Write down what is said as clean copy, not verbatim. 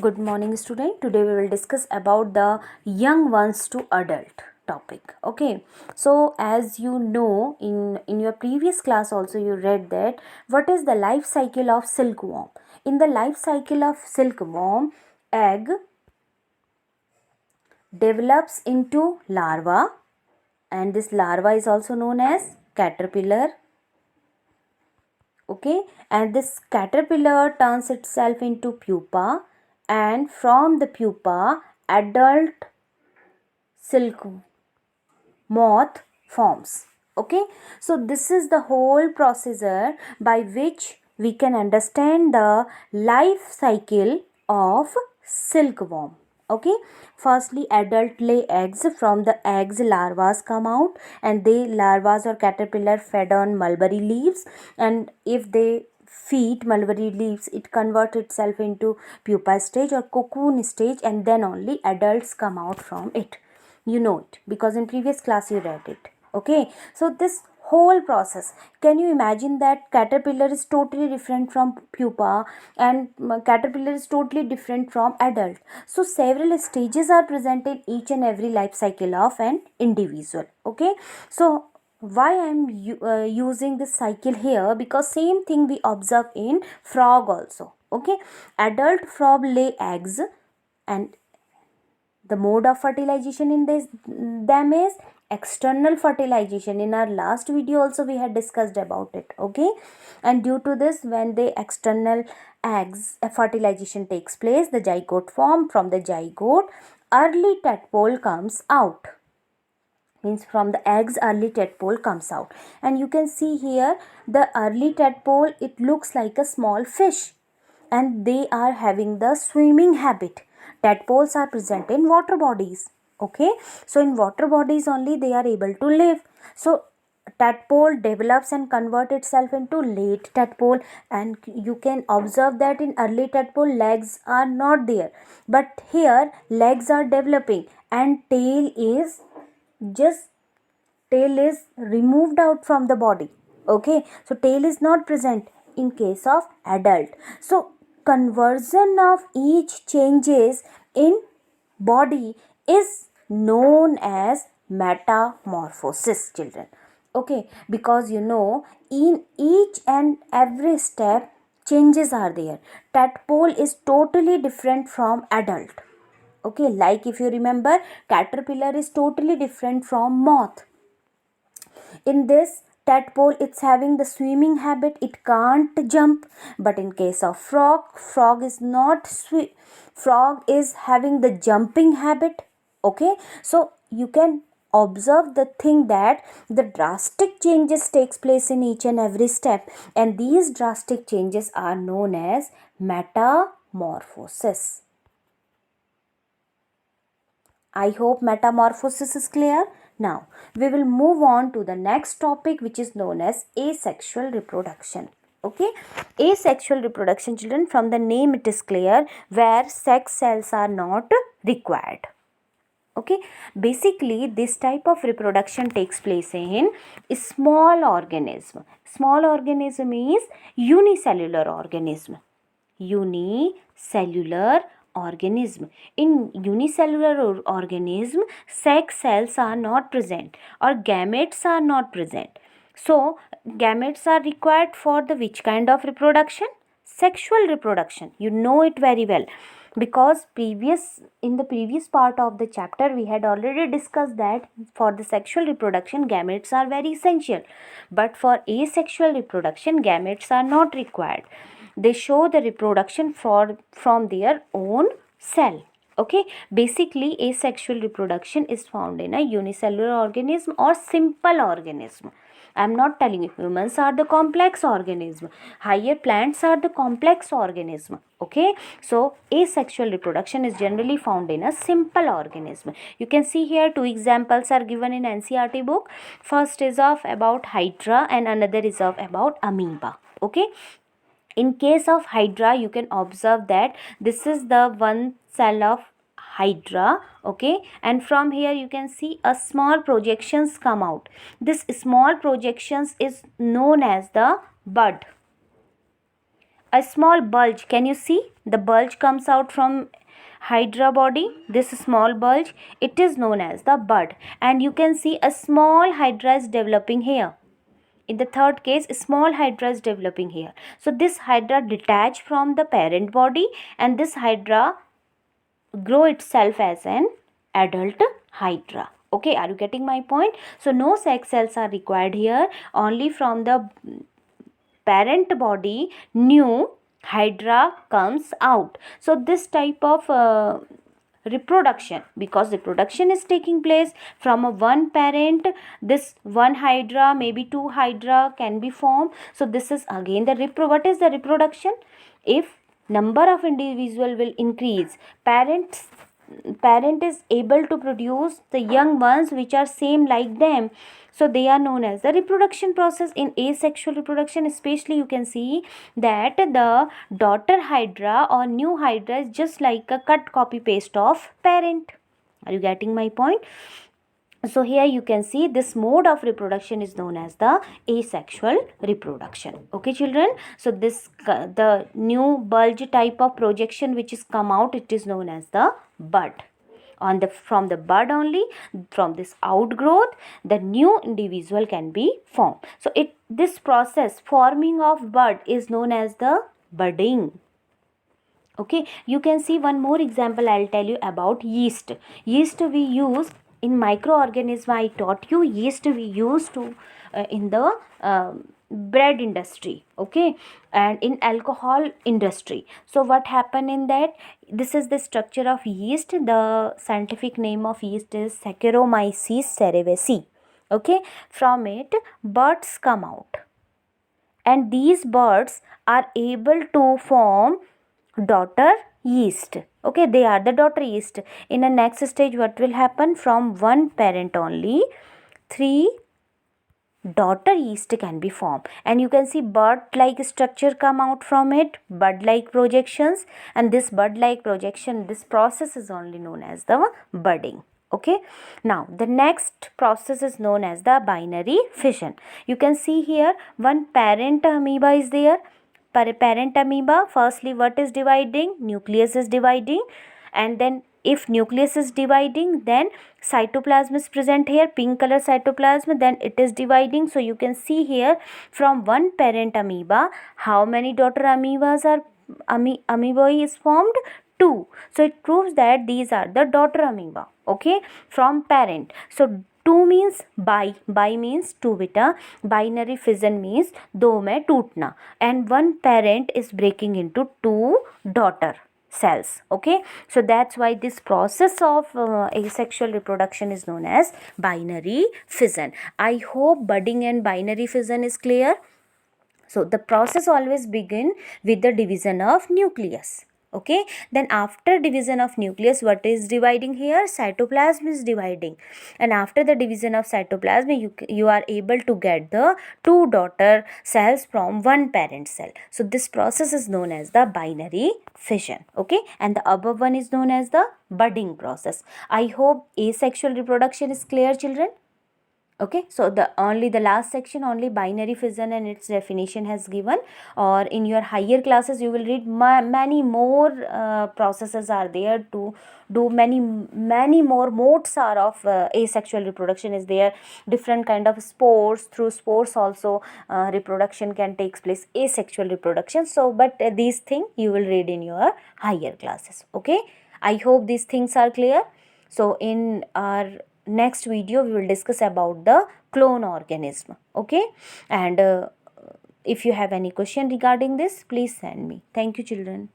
Good morning, student. Today we will discuss about the young ones to adult topic. Okay, so as you know, in your previous class also you read that what is the life cycle of silkworm. In the life cycle of silkworm, egg develops into larva, and this larva is also known as caterpillar. Okay, and this caterpillar turns itself into pupa, and from the pupa adult silk moth forms. Okay, so this is the whole procedure by which we can understand the life cycle of silkworm. Okay, firstly adult lay eggs. From the eggs larvas come out, and they larvas or caterpillar fed on mulberry leaves, and if they feed mulberry leaves it converts itself into pupa stage or cocoon stage, and then only adults come out from it. You know it because in previous class you read it. Okay, so this whole process, can you imagine that caterpillar is totally different from pupa, and caterpillar is totally different from adult. So several stages are present in each and every life cycle of an individual. Okay, so why I'm using this cycle here, because same thing we observe in frog also. Okay, adult frog lay eggs, and the mode of fertilization in them is external fertilization. In our last video also we had discussed about it. Okay, and due to this, when the external eggs fertilization takes place, the zygote form. From the zygote early tadpole comes out, means from the eggs early tadpole comes out, and you can see here the early tadpole, it looks like a small fish, and they are having the swimming habit. Tadpoles are present in water bodies. Okay, so in water bodies only they are able to live. So tadpole develops and convert itself into late tadpole, and you can observe that in early tadpole legs are not there, but here legs are developing, and just tail is removed out from the body. Okay, so tail is not present in case of adult. So conversion of each changes in body is known as metamorphosis, children. Okay, because you know in each and every step changes are there. Tadpole is totally different from adult. Okay, like if you remember, caterpillar is totally different from moth. In this tadpole, it's having the swimming habit, it can't jump. But in case of frog is not frog is having the jumping habit. Okay, so you can observe the thing that the drastic changes takes place in each and every step, and these drastic changes are known as metamorphosis. I hope metamorphosis is clear. Now, we will move on to the next topic, which is known as asexual reproduction. Okay, asexual reproduction, children, from the name it is clear, where sex cells are not required. Okay, basically this type of reproduction takes place in a small organism. Small organism is unicellular organism. Unicellular organism. In unicellular organism, sex cells are not present or gametes are not present. So gametes are required for the which kind of reproduction? Sexual reproduction. You know it very well, because in the previous part of the chapter we had already discussed that for the sexual reproduction gametes are very essential, but for asexual reproduction gametes are not required. They show the reproduction from their own cell. Okay, basically asexual reproduction is found in a unicellular organism or simple organism. I am not telling you humans are the complex organism. Higher plants are the complex organism. Okay, so asexual reproduction is generally found in a simple organism. You can see here two examples are given in NCERT book. First is of about hydra and another is of about amoeba. Okay, in case of hydra, you can observe that this is the one cell of hydra. Okay, and from here you can see a small projections come out. This small projections is known as the bud. a small bulge. Can you see the bulge comes out from hydra body? This small bulge, it is known as the bud, and you can see a small hydra is developing here. In the third case, a small hydra is developing here. So this hydra detach from the parent body, and this hydra grow itself as an adult hydra. Okay, are you getting my point? So no sex cells are required here. Only from the parent body new hydra comes out. So this type of reproduction, because reproduction is taking place from a one parent, this one hydra, maybe two hydra can be formed. So this is again the what is the reproduction? If number of individual will increase, parent is able to produce the young ones which are same like them, so they are known as the reproduction process. In asexual reproduction especially, you can see that the daughter hydra or new hydra is just like a cut copy paste of parent. Are you getting my point? So here you can see this mode of reproduction is known as the asexual reproduction. Okay children, so this the new bulge type of projection which is come out, it is known as the bud. On the from the bud only, from this outgrowth, the new individual can be formed. So this process forming of bud is known as the budding. Okay, you can see one more example I'll tell you about yeast. Yeast we use in microorganism. I taught you yeast we use to in the bread industry, okay, and in alcohol industry. So what happened in that? This is the structure of yeast. The scientific name of yeast is Saccharomyces cerevisiae. Okay, from it buds come out, and these buds are able to form daughter yeast. Okay, they are the daughter yeast. In the next stage, what will happen? From one parent only, three daughter yeast can be formed, and you can see bud like structure come out from it, bud like projections, and this bud like projection, this process is only known as the budding. Okay, now the next process is known as the binary fission. You can see here one parent amoeba is there. Parent amoeba, firstly what is dividing? Nucleus is dividing, and then if nucleus is dividing, then cytoplasm is present here, pink color cytoplasm, then it is dividing. So you can see here from one parent amoeba, how many daughter amoebas are amoeba is formed? 2. So it proves that these are the daughter amoeba, okay, from parent. So 2 means by means 2 beta, binary fission means दो में टूटना, and one parent is breaking into 2 daughter cells. Okay, so that's why this process of asexual reproduction is known as binary fission. I hope budding and binary fission is clear. So the process always begin with the division of nucleus. Okay, then after division of nucleus, what is dividing here? Cytoplasm is dividing, and after the division of cytoplasm, you are able to get the 2 daughter cells from one parent cell. So this process is known as the binary fission. Okay, and the above one is known as the budding process. I hope asexual reproduction is clear, children. Okay, so the last section only binary fission and its definition has given, or in your higher classes you will read many more processes are there to do, many more modes are of asexual reproduction is there, different kind of spores, through spores also reproduction can take place, asexual reproduction. So but these things you will read in your higher classes. Okay, I hope these things are clear. So in our next video we will discuss about the clone organism. Okay, and if you have any question regarding this, please send me. Thank you children.